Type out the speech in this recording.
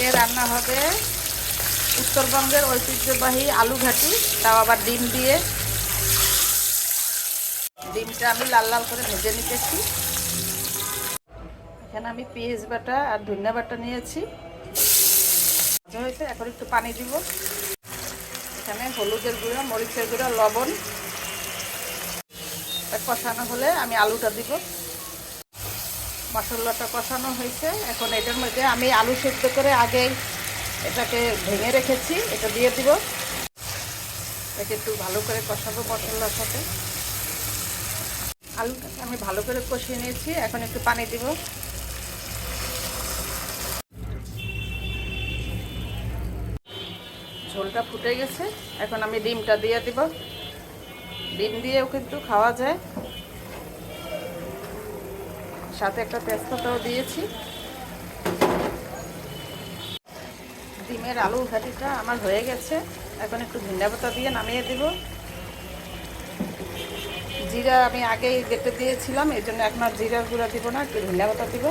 আজকে রান্না হবে উত্তরবঙ্গের ঐতিহ্যবাহী আলু ঘাটি, তাও আবার ডিম দিয়ে। ডিমটা আমি লাল লাল করে ভেজে নিতেছি। এখানে আমি পেঁয়াজ বাটা আর ধনিয়া বাটা নিয়েছি। ভাজা হয়েছে, এখন একটু পানি দিব। এখানে হলুদের গুঁড়া, মরিচের গুঁড়া, লবণ কষানো হলে আমি আলুটা দিব। মশলাটা কষানো হয়েছে, এখন এটার মধ্যে আমি আলু সেদ্ধ করে আগে এটাকে ভেঙে রেখেছি, এটা দিয়ে দিব। এটাকে একটু ভালো করে কষাবো মশলার সাথে। আলুটাকে আমি ভালো করে কষিয়ে নিয়েছি, এখন একটু পানি দিব। ঝোলটা ফুটে গেছে, এখন আমি ডিমটা দিয়ে দিব। ডিম দিয়েও কিন্তু খাওয়া যায়, সাথে একটা তেজপাতাও দিয়েছি। ডিমের আলু ঘাটিটা আমার হয়ে গেছে, এখন একটু ধনিয়া পাতা দিয়ে নামিয়ে দিব। জিরা আমি আগেই বেটে দিয়েছিলাম, এই জন্য এখন আর জিরার গুঁড়া দিব না, একটু ধনিয়া পাতা দিব।